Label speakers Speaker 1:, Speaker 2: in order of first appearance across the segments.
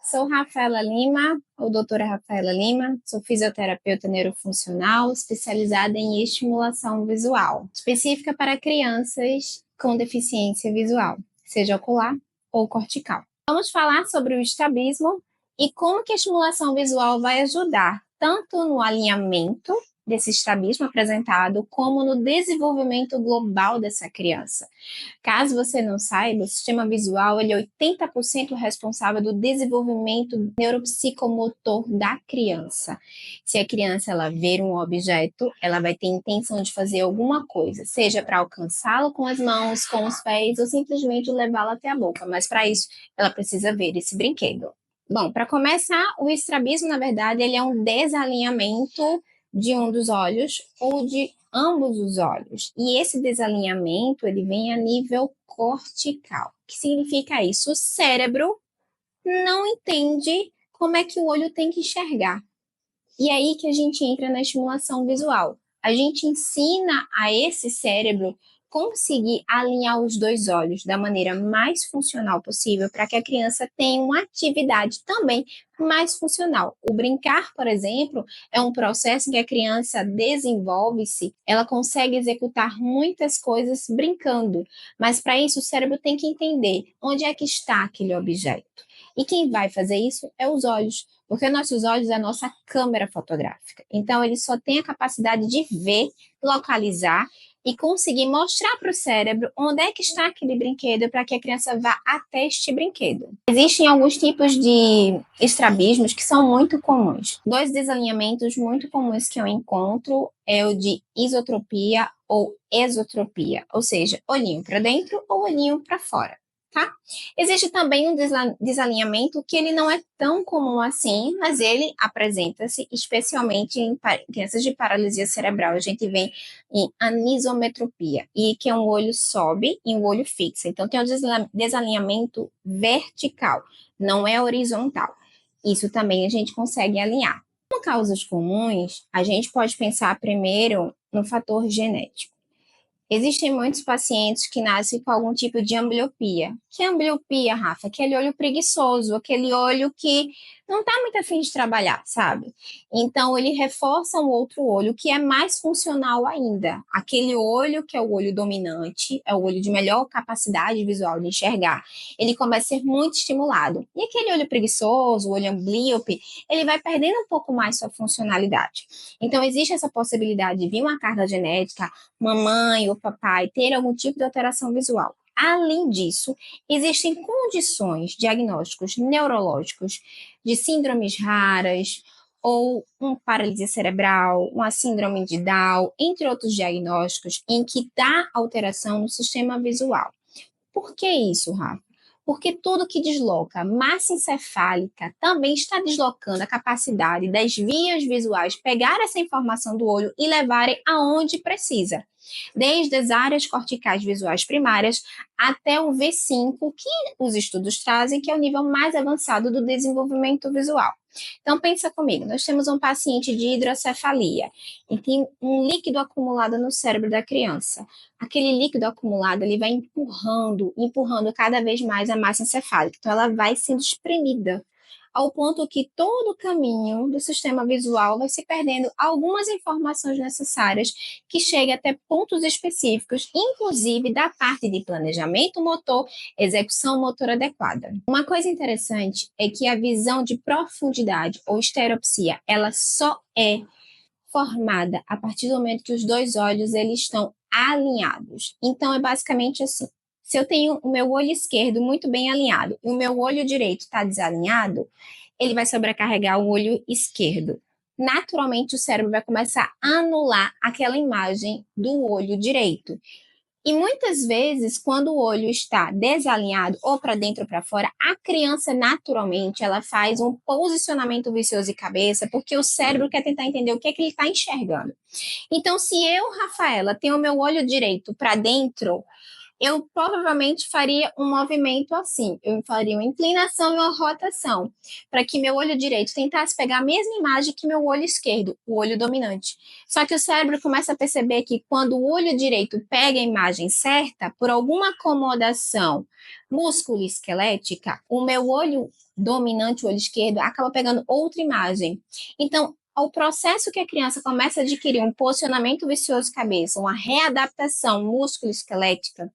Speaker 1: Sou Rafaela Lima, ou doutora Rafaela Lima, sou fisioterapeuta neurofuncional especializada em estimulação visual, específica para crianças com deficiência visual, seja ocular ou cortical. Vamos falar sobre o estrabismo e como que a estimulação visual vai ajudar tanto no alinhamento desse estrabismo apresentado, como no desenvolvimento global dessa criança. Caso você não saiba, o sistema visual ele é 80% responsável do desenvolvimento neuropsicomotor da criança. Se a criança ela ver um objeto, ela vai ter intenção de fazer alguma coisa, seja para alcançá-lo com as mãos, com os pés, ou simplesmente levá-lo até a boca. Mas para isso, ela precisa ver esse brinquedo. Bom, para começar, o estrabismo, na verdade, ele é um desalinhamento de um dos olhos ou de ambos os olhos. E esse desalinhamento, ele vem a nível cortical. O que significa isso? O cérebro não entende como é que o olho tem que enxergar. E aí que a gente entra na estimulação visual. A gente ensina a esse cérebro conseguir alinhar os dois olhos da maneira mais funcional possível para que a criança tenha uma atividade também mais funcional. O brincar, por exemplo, é um processo em que a criança desenvolve-se, ela consegue executar muitas coisas brincando, mas para isso o cérebro tem que entender onde é que está aquele objeto. E quem vai fazer isso é os olhos, porque nossos olhos é a nossa câmera fotográfica. Então, ele só tem a capacidade de ver, localizar e conseguir mostrar para o cérebro onde é que está aquele brinquedo para que a criança vá até este brinquedo. Existem alguns tipos de estrabismos que são muito comuns. Dois desalinhamentos muito comuns que eu encontro é o de isotropia ou esotropia, ou seja, olhinho para dentro ou olhinho para fora. Tá? Existe também um desalinhamento que ele não é tão comum assim, mas ele apresenta-se especialmente em crianças de paralisia cerebral. A gente vê em anisometropia, e que é um olho sobe e um olho fixa. Então, tem um desalinhamento vertical, não é horizontal. Isso também a gente consegue alinhar. Como causas comuns, a gente pode pensar primeiro no fator genético. Existem muitos pacientes que nascem com algum tipo de ambliopia. Que ambliopia, Rafa? Aquele olho preguiçoso, aquele olho que não está muito afim de trabalhar, sabe? Então, ele reforça um outro olho que é mais funcional ainda. Aquele olho que é o olho dominante, é o olho de melhor capacidade visual de enxergar. Ele começa a ser muito estimulado. E aquele olho preguiçoso, o olho amblíope, ele vai perdendo um pouco mais sua funcionalidade. Então, existe essa possibilidade de vir uma carga genética, mamãe ou papai ter algum tipo de alteração visual. Além disso, existem condições, diagnósticos neurológicos de síndromes raras ou uma paralisia cerebral, uma síndrome de Down, entre outros diagnósticos, em que dá alteração no sistema visual. Por que isso, Rafa? Porque tudo que desloca massa encefálica também está deslocando a capacidade das vias visuais pegar essa informação do olho e levarem aonde precisa. Desde as áreas corticais visuais primárias até o V5, que os estudos trazem, que é o nível mais avançado do desenvolvimento visual. Então, pensa comigo, nós temos um paciente de hidrocefalia e tem um líquido acumulado no cérebro da criança. Aquele líquido acumulado, ele vai empurrando cada vez mais a massa encefálica. Então, ela vai sendo espremida, ao ponto que todo o caminho do sistema visual vai se perdendo algumas informações necessárias que chegam até pontos específicos, inclusive da parte de planejamento motor, execução motora adequada. Uma coisa interessante é que a visão de profundidade ou estereopsia, ela só é formada a partir do momento que os dois olhos eles estão alinhados. Então é basicamente assim: se eu tenho o meu olho esquerdo muito bem alinhado e o meu olho direito está desalinhado, ele vai sobrecarregar o olho esquerdo. Naturalmente, o cérebro vai começar a anular aquela imagem do olho direito. E muitas vezes, quando o olho está desalinhado ou para dentro ou para fora, a criança naturalmente ela faz um posicionamento vicioso de cabeça, porque o cérebro quer tentar entender o que é que ele está enxergando. Então, se eu, Rafaela, tenho o meu olho direito para dentro, eu provavelmente faria um movimento assim. Eu faria uma inclinação e uma rotação, para que meu olho direito tentasse pegar a mesma imagem que meu olho esquerdo, o olho dominante. Só que o cérebro começa a perceber que quando o olho direito pega a imagem certa, por alguma acomodação músculo-esquelética, o meu olho dominante, o olho esquerdo, acaba pegando outra imagem. Então, ao processo que a criança começa a adquirir um posicionamento vicioso de cabeça, uma readaptação músculo-esquelética,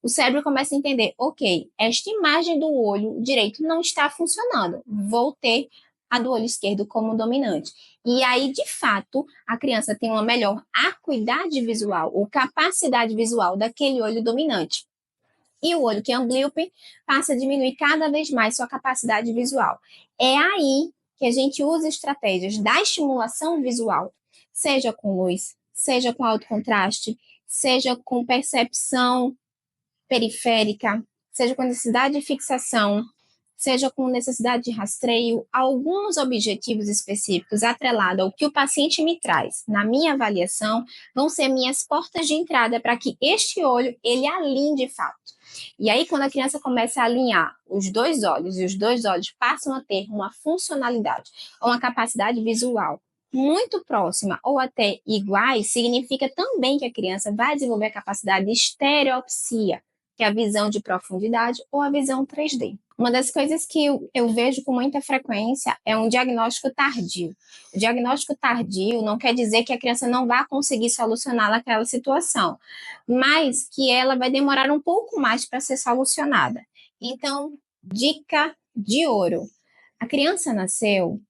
Speaker 1: o cérebro começa a entender, ok, esta imagem do olho direito não está funcionando, vou ter a do olho esquerdo como dominante. E aí, de fato, a criança tem uma melhor acuidade visual ou capacidade visual daquele olho dominante. E o olho que é amblíope passa a diminuir cada vez mais sua capacidade visual. É aí que a gente usa estratégias da estimulação visual, seja com luz, seja com alto contraste, seja com percepção periférica, seja com necessidade de fixação, seja com necessidade de rastreio, alguns objetivos específicos atrelados ao que o paciente me traz na minha avaliação vão ser minhas portas de entrada para que este olho ele alinhe de fato. E aí, quando a criança começa a alinhar os dois olhos e os dois olhos passam a ter uma funcionalidade, uma capacidade visual muito próxima ou até iguais, significa também que a criança vai desenvolver a capacidade de estereopsia, que é a visão de profundidade ou a visão 3D. Uma das coisas que eu vejo com muita frequência é um diagnóstico tardio. O diagnóstico tardio não quer dizer que a criança não vai conseguir solucionar aquela situação, mas que ela vai demorar um pouco mais para ser solucionada. Então, dica de ouro. A criança nasceu,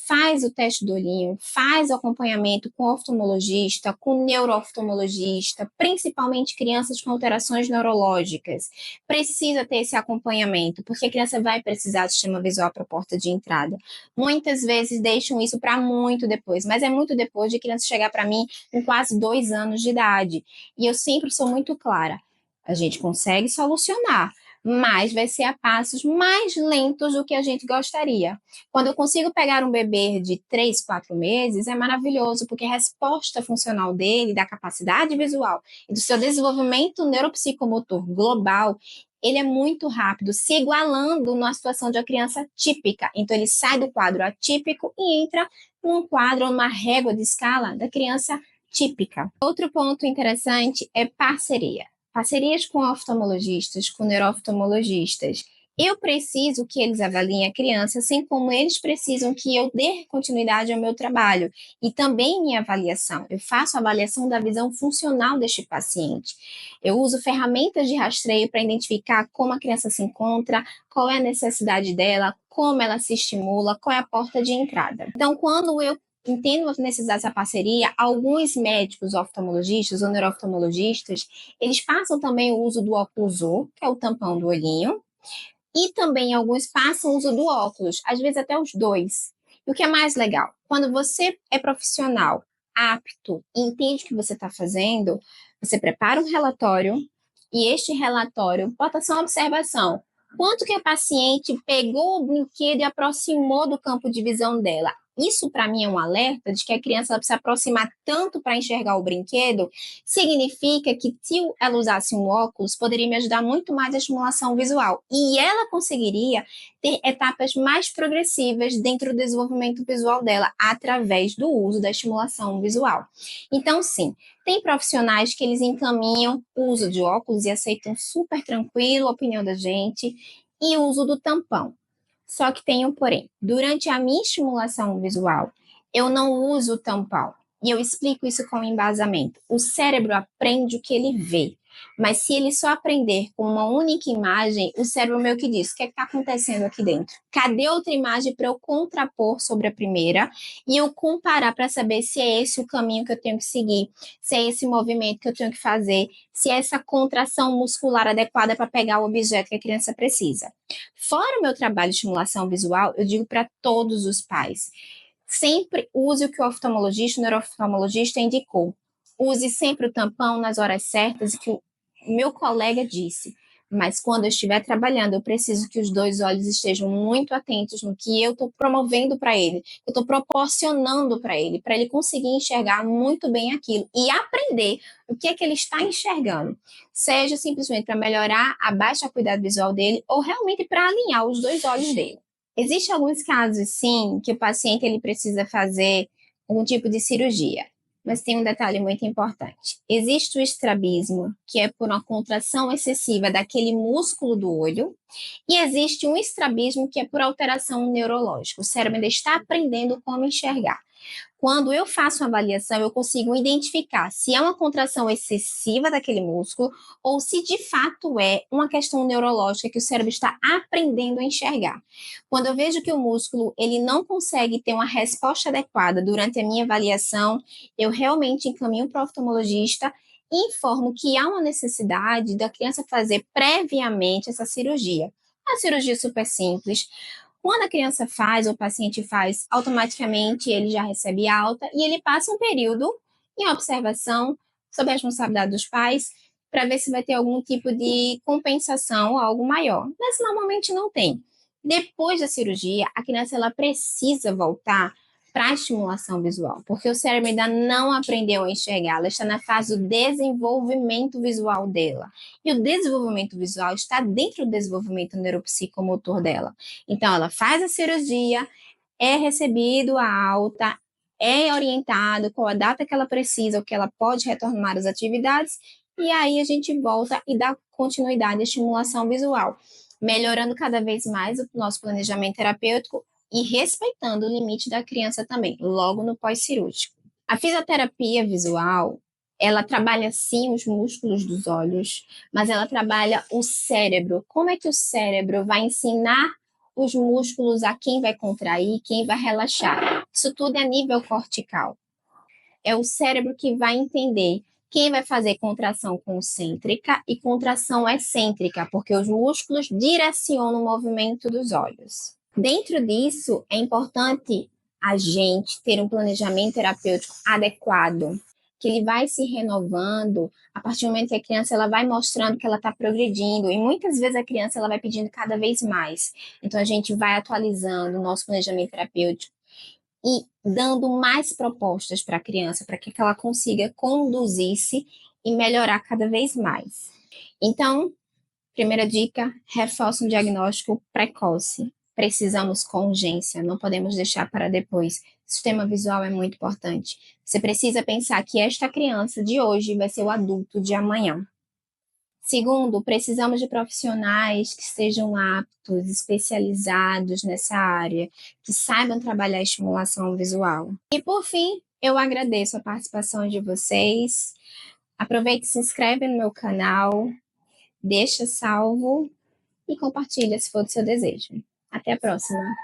Speaker 1: faz o teste do olhinho, faz o acompanhamento com oftalmologista, com neurooftalmologista, principalmente crianças com alterações neurológicas. Precisa ter esse acompanhamento, porque a criança vai precisar do sistema visual para a porta de entrada. Muitas vezes deixam isso para muito depois, mas é muito depois de criança chegar para mim com quase 2 anos de idade. E eu sempre sou muito clara, a gente consegue solucionar, mas vai ser a passos mais lentos do que a gente gostaria. Quando eu consigo pegar um bebê de 3, 4 meses, é maravilhoso, porque a resposta funcional dele, da capacidade visual e do seu desenvolvimento neuropsicomotor global, ele é muito rápido, se igualando numa situação de uma criança típica. Então, ele sai do quadro atípico e entra num quadro, numa régua de escala da criança típica. Outro ponto interessante é parceria. Parcerias com oftalmologistas, com neurooftalmologistas. Eu preciso que eles avaliem a criança, assim como eles precisam que eu dê continuidade ao meu trabalho. E também minha avaliação. Eu faço a avaliação da visão funcional deste paciente. Eu uso ferramentas de rastreio para identificar como a criança se encontra, qual é a necessidade dela, como ela se estimula, qual é a porta de entrada. Então, quando eu entendo a necessidade dessa parceria, alguns médicos oftalmologistas ou neurooftalmologistas, eles passam também o uso do oclusor, que é o tampão do olhinho, e também alguns passam o uso do óculos, às vezes até os dois. E o que é mais legal? Quando você é profissional, apto e entende o que você está fazendo, você prepara um relatório e este relatório bota só uma observação. Quanto que a paciente pegou o brinquedo e aproximou do campo de visão dela? Isso, para mim, é um alerta de que a criança precisa aproximar tanto para enxergar o brinquedo, significa que se ela usasse um óculos, poderia me ajudar muito mais a estimulação visual. E ela conseguiria ter etapas mais progressivas dentro do desenvolvimento visual dela, através do uso da estimulação visual. Então, sim, tem profissionais que eles encaminham o uso de óculos e aceitam super tranquilo a opinião da gente, e o uso do tampão. Só que tem um porém. Durante a minha estimulação visual, eu não uso o tampão. E eu explico isso com embasamento. O cérebro aprende o que ele vê. Mas se ele só aprender com uma única imagem, o cérebro meio que diz: o que está acontecendo aqui dentro? Cadê outra imagem para eu contrapor sobre a primeira e eu comparar para saber se é esse o caminho que eu tenho que seguir, se é esse movimento que eu tenho que fazer, se é essa contração muscular adequada para pegar o objeto que a criança precisa. Fora o meu trabalho de estimulação visual, eu digo para todos os pais: sempre use o que o oftalmologista, o neurooftalmologista indicou. Use sempre o tampão nas horas certas, que o meu colega disse. Mas quando eu estiver trabalhando, eu preciso que os dois olhos estejam muito atentos no que eu estou promovendo para ele, eu estou proporcionando para ele conseguir enxergar muito bem aquilo e aprender o que é que ele está enxergando. Seja simplesmente para melhorar a baixa acuidade visual dele ou realmente para alinhar os dois olhos dele. Existem alguns casos, sim, que o paciente ele precisa fazer algum tipo de cirurgia. Mas tem um detalhe muito importante. Existe o estrabismo, que é por uma contração excessiva daquele músculo do olho, e existe um estrabismo, que é por alteração neurológica. O cérebro ainda está aprendendo como enxergar. Quando eu faço uma avaliação, eu consigo identificar se é uma contração excessiva daquele músculo ou se de fato é uma questão neurológica que o cérebro está aprendendo a enxergar. Quando eu vejo que o músculo ele não consegue ter uma resposta adequada durante a minha avaliação, eu realmente encaminho para o oftalmologista e informo que há uma necessidade da criança fazer previamente essa cirurgia. A cirurgia é super simples. Quando a criança faz, ou o paciente faz, automaticamente ele já recebe alta e ele passa um período em observação, sob a responsabilidade dos pais, para ver se vai ter algum tipo de compensação ou algo maior. Mas normalmente não tem. Depois da cirurgia, a criança ela precisa voltar para a estimulação visual, porque o cérebro ainda não aprendeu a enxergar, ela está na fase do desenvolvimento visual dela. E o desenvolvimento visual está dentro do desenvolvimento neuropsicomotor dela. Então, ela faz a cirurgia, é recebido a alta, é orientado qual a data que ela precisa, ou que ela pode retornar às atividades, e aí a gente volta e dá continuidade à estimulação visual, melhorando cada vez mais o nosso planejamento terapêutico e respeitando o limite da criança também, logo no pós-cirúrgico. A fisioterapia visual, ela trabalha sim os músculos dos olhos, mas ela trabalha o cérebro. Como é que o cérebro vai ensinar os músculos a quem vai contrair, quem vai relaxar? Isso tudo é a nível cortical. É o cérebro que vai entender quem vai fazer contração concêntrica e contração excêntrica, porque os músculos direcionam o movimento dos olhos. Dentro disso, é importante a gente ter um planejamento terapêutico adequado, que ele vai se renovando a partir do momento que a criança ela vai mostrando que ela está progredindo, e muitas vezes a criança ela vai pedindo cada vez mais. Então, a gente vai atualizando o nosso planejamento terapêutico e dando mais propostas para a criança, para que ela consiga conduzir-se e melhorar cada vez mais. Então, primeira dica, reforça um diagnóstico precoce. Precisamos com urgência, não podemos deixar para depois. Sistema visual é muito importante. Você precisa pensar que esta criança de hoje vai ser o adulto de amanhã. Segundo, precisamos de profissionais que sejam aptos, especializados nessa área, que saibam trabalhar a estimulação visual. E por fim, eu agradeço a participação de vocês. Aproveite e se inscreve no meu canal, deixa salvo e compartilha se for do seu desejo. Até a próxima!